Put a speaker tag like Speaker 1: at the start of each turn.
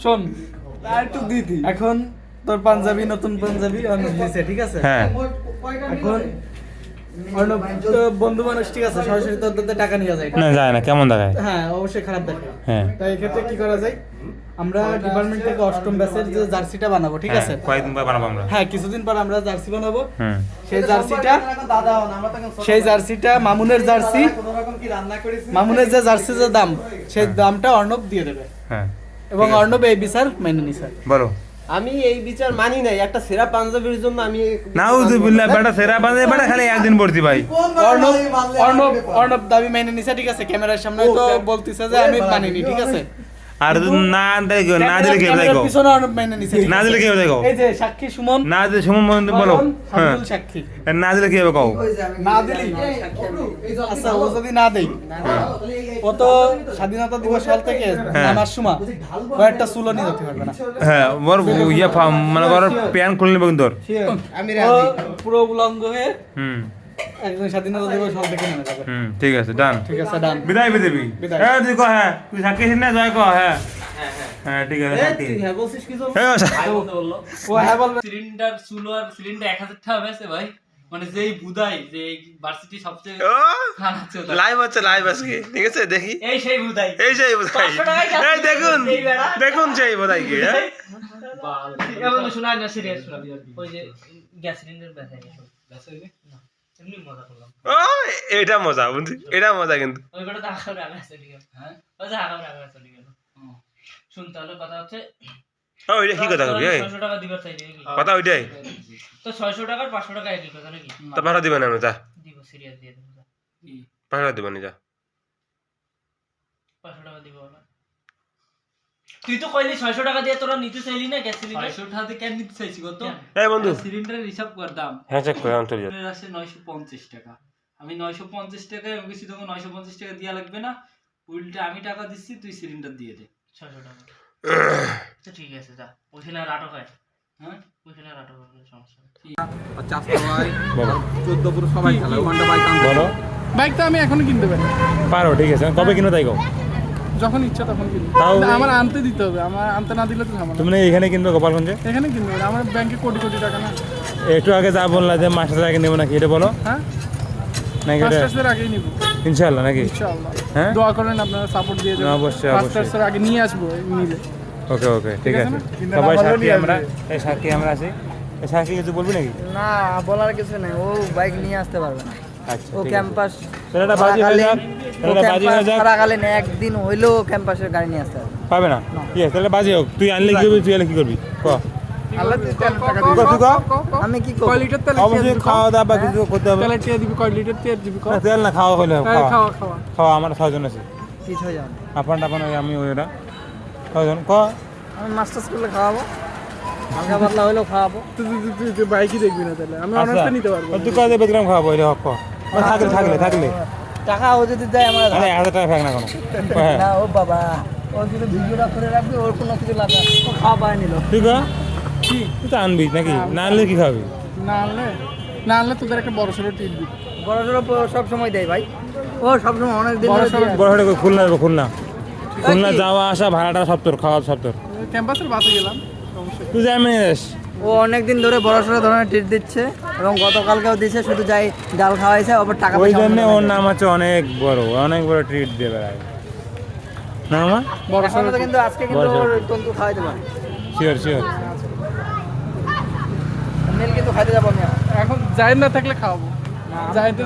Speaker 1: শোন একটু দিদি এখন তোর পাঞ্জাবি নতুন পাঞ্জাবি অর্ণব দিছে ঠিক আছে
Speaker 2: হ্যাঁ
Speaker 1: এখন অর্ণব তো বন্ধু মানুষ ঠিক আছে সরাসরি তোর দিতে টাকা নিয়ে যায়
Speaker 2: না যায় না কেমন দেখায়
Speaker 1: হ্যাঁ অবশ্যই খারাপ দেখে
Speaker 2: হ্যাঁ
Speaker 1: তাই এক্ষেত্রে কি করা যায় আমরা ডিপার্টমেন্ট থেকে অষ্টম ব্যাচের যে জার্সিটা বানাবো ঠিক আছে
Speaker 2: কয়েকদিন পর বানাবো আমরা
Speaker 1: হ্যাঁ কিছুদিন পর আমরা জার্সি বানাবো
Speaker 2: হুম
Speaker 1: সেই জার্সিটা মামুনের জার্সি মামুনের যে জার্সি যে দাম সেই দামটা অর্ণব দিয়ে দেবে
Speaker 2: হ্যাঁ
Speaker 1: এবং অর্ণব এই বিচার মেনে নিছে
Speaker 2: বলো
Speaker 3: আমি এই বিচার মানি নাই একটা সেরা পাঞ্জাবির জন্য আমি
Speaker 2: নাউজুবিল্লাহ বেটা সেরা বাজে বেটা খালি একদিন পড়তি ভাই
Speaker 1: অর্ণব অর্ণব অর্ণব দাবি মেনে নিছে ঠিক আছে ক্যামেরার সামনে তো বলতিছে যে আমি মানিনি ঠিক আছে
Speaker 2: আর না দেখো না দিলে কি হবে
Speaker 1: ক্যামেরার
Speaker 2: দেখো
Speaker 1: পিছনে অর্ণব মেনে নিছে ঠিক
Speaker 2: না
Speaker 1: আছে?
Speaker 2: দিলে কি হবে দেখো
Speaker 1: এই যে সাক্ষী সুমন
Speaker 2: না দিলে সুমন বলো হ্যাঁ
Speaker 1: সাক্ষী সাক্ষী
Speaker 2: না দিলে কি হবে কও
Speaker 1: না দিলি আচ্ছা ও যদি না দেই ও তো স্বাধীনতা দিবস হল থেকে নামার সময় কয়েকটা চুলো নিয়ে যেতে পারবে না
Speaker 2: হ্যাঁ মোর ইয়া মানে ঘর প্যান্ট খুলে নেব কিন্তু
Speaker 3: আমি
Speaker 1: ও পুরো উলঙ্গ হয়ে
Speaker 2: হুম
Speaker 1: একজন স্বাধীনতা দিবস হল থেকে নেমে যাবে
Speaker 2: ঠিক আছে ডান
Speaker 1: ঠিক আছে ডান
Speaker 2: বিদায় বিদেবি
Speaker 1: বিদায়।
Speaker 2: হ্যাঁ তুই কহ হ্যাঁ তুই সাক্ষী না জয় কহ হ্যাঁ হ্যাঁ ঠিক আছে সাক্ষী
Speaker 3: হ্যাঁ বলছিস কি জন্য
Speaker 2: হ্যাঁ
Speaker 1: ও হ্যাঁ বলবে
Speaker 4: সিলিন্ডার চুলোর সিলিন্ডার 1000 টাকা বেচে ভাই মানে যেই বুদাই যে ভার্সিটি সবচেয়ে খারাপ ছিল
Speaker 2: লাইভ হচ্ছে লাইভ আজকে ঠিক আছে দেখি
Speaker 4: এই সেই বুদাই
Speaker 2: এই সেই বোধাই
Speaker 4: 500 টাকায় যাচ্ছে।
Speaker 2: এই দেখুন
Speaker 4: এই বেড়া।
Speaker 2: দেখুন সেই বোধাই কি হ্যাঁ
Speaker 4: এমন শোনায় না সিরিয়াস শোনাবি ওই যে গ্যাস সিলিন্ডার বেচে বেচে না এমনি মজা করলাম
Speaker 2: ও এটা মজা বুঝছি এটা মজা কিন্তু
Speaker 4: ওই বেটা টাকা রাখা আছে ঠিক আছে হ্যাঁ ওই যে টাকা রাখা আছে ঠিক আছে শুন তাহলে কথা হচ্ছে
Speaker 2: ও এটা কি কথা কবি
Speaker 4: 600 টাকা দিবার চাই নাকি
Speaker 2: কথা ওইটাই
Speaker 4: তো 600 টাকার 500 টাকা একই কথা নাকি
Speaker 2: তা ভাড়া দিবেন না তা
Speaker 4: দিব সিরিয়াস দিয়ে দেব
Speaker 2: ভাড়া দিবেন যা
Speaker 4: 500 টাকা দিব না তুই তো কইলি 600 টাকা দিয়ে তোরা নিতে চাইলি না গ্যাস সিলিন্ডার 600 টাকা দিয়ে কেন নিতে চাইছি কত
Speaker 2: এই বন্ধু
Speaker 4: সিলিন্ডারের হিসাব কর দাম
Speaker 2: হ্যাঁ চেক করে আনতে যা
Speaker 4: সিলিন্ডার আছে 950 টাকা আমি 950 টাকায় আমি কিছু তখন 950 টাকা দেয়া লাগবে না উল্টে আমি টাকা দিচ্ছি তুই সিলিন্ডার দিয়ে দে 600 টাকা তো ঠিক আছে যা ওখানে আর আটক হয় হ্যাঁ ওখানে আর আটক হবে সমস্যা নেই
Speaker 2: বলো
Speaker 1: বাইকটা আমি এখনো কিনতে পারি
Speaker 2: পারো ঠিক আছে কবে কিনো তাই কও
Speaker 1: যখন ইচ্ছা তখন কিনবো
Speaker 2: তাও
Speaker 1: না, আমার আনতে দিতে হবে আমার আনতে না দিলে তো ঝামেলা
Speaker 2: তুমি না এখানে কিনবে গোপালগঞ্জে
Speaker 1: এখানে কিনতে হবে আমার ব্যাংকে কোটি কোটি টাকা না
Speaker 2: একটু আগে যা বললা যে মাস হাজার আগে নেবো নাকি এটা বলো
Speaker 1: হ্যাঁ
Speaker 2: নাকি এটা
Speaker 1: মাস্টার্সের আগেই নিব
Speaker 2: ইনশাআল্লাহ নাকি
Speaker 1: ইনশাআল্লাহ
Speaker 2: হ্যাঁ
Speaker 1: দোয়া করেন আপনারা সাপোর্ট দিয়ে দেবেন
Speaker 2: অবশ্যই, অবশ্যই।
Speaker 1: মাস্টার্সের আগে নিয়ে আসবো নিলে
Speaker 2: ওকে ওকে ঠিক আছে
Speaker 1: না? কিন্তু
Speaker 2: সবাই
Speaker 1: না বললেও
Speaker 2: সাক্ষী
Speaker 1: নিয়ে
Speaker 2: আমরা
Speaker 1: আসবে।
Speaker 2: এই সাক্ষী আমরা আছি এই সাক্ষী কিছু বলবি নাকি
Speaker 5: না বলার কিছু নেই ও বাইক নিয়ে আসতে পারবে না
Speaker 2: আচ্ছা
Speaker 5: ও
Speaker 2: ঠিক আছে।
Speaker 5: ক্যাম্পাস
Speaker 2: ছেলেটা বাজি হয়ে যাক ছেলেটা বাজি হয়ে যাক
Speaker 5: থাকাকালীন একদিন হইলেও ক্যাম্পাসের গাড়ি নিয়ে আসতে পারবে
Speaker 2: পাবে না ঠিক আছে তাহলে বাজি হোক তুই আনলে কি করবি তুই আনলে কি করবি ক
Speaker 1: আল্লাহ তেল টাকা
Speaker 2: তুই
Speaker 1: দিবে
Speaker 2: ক
Speaker 5: আমি কি করব
Speaker 1: কয় লিটার তেল
Speaker 2: অবশ্যই খাওয়া দাওয়া বা কিছু করতে হবে
Speaker 1: তেলে টিয়া দিবি কয় লিটার তেল দিবি
Speaker 2: না, তেল না খাওয়া হলে হবে, খাওয়া
Speaker 1: খাওয়া খাওয়া
Speaker 2: খাওয়া আমার ছয়জন আছে
Speaker 5: কিছু হয়ে যাবে না।
Speaker 2: আপন টাপন ওই আমি ওইরা ছয়জন ক
Speaker 5: আমি মাস্টার্স করলে খাওয়াবো হালকা পাতলা হইলেও খাওয়াবো
Speaker 1: তুই বাইকই দেখবি না তাহলে আমি অনার্সটা নিতে পারবো
Speaker 2: তুই ক দেবে গ্রাম খাওয়াবো এটা হক ক থাকলে থাকলে থাকলে
Speaker 5: টাকা ও যদি দেয় আমার
Speaker 2: আরে 1000 টাকা ফেক না কোনো হ্যাঁ
Speaker 5: না ও বাবা ও যদি ভিডিওটা করে রাখবে ওর কোনো কিছু লাগবে না। ও খাওয়া পায় নিল
Speaker 2: তুই ক কি তুই তো আনবি নাকি না আনলে কি খাবি
Speaker 1: না আনলে তোদের একটা বড় সড়ো টিপ দিবি
Speaker 5: বড় সড়ো সব সময় দেয় ভাই ও সব সময় অনেক দিন
Speaker 1: বড়
Speaker 5: ধরে
Speaker 1: সড়ো
Speaker 5: দিয়ে
Speaker 2: বড় হাটে খুলনা যাবো খুলনা খুলনা
Speaker 5: কি?
Speaker 2: যাওয়া আসা ভাড়াটা সব তোর খাওয়া সব তোর
Speaker 1: ক্যাম্পাসের বাসে গেলাম সমস্যা
Speaker 2: তুই যাস
Speaker 5: ও অনেক দিন ধরে বড় সড়ো ধরনের ট্রিট দিচ্ছে এবং গতকালকেও দিচ্ছে শুধু যাই ডাল খাওয়াইছে আবার টাকা
Speaker 2: ওই
Speaker 5: পয়সা
Speaker 2: জন্য
Speaker 5: আমাদের
Speaker 2: ওর
Speaker 5: দেয়।
Speaker 2: নাম আছে অনেক বড় ট্রিট দেবে না মা
Speaker 1: বড়
Speaker 5: এখন তো কিন্তু আজকে কিন্তু
Speaker 2: বড় সড়ো।
Speaker 5: ওর তন্তু খাওয়াইতে পারে
Speaker 2: শিওর শিওর
Speaker 5: মিল কিন্তু খাইতে যাবো আমি এখন।
Speaker 1: এখন যাই না থাকলে খাওয়াবো যাইতে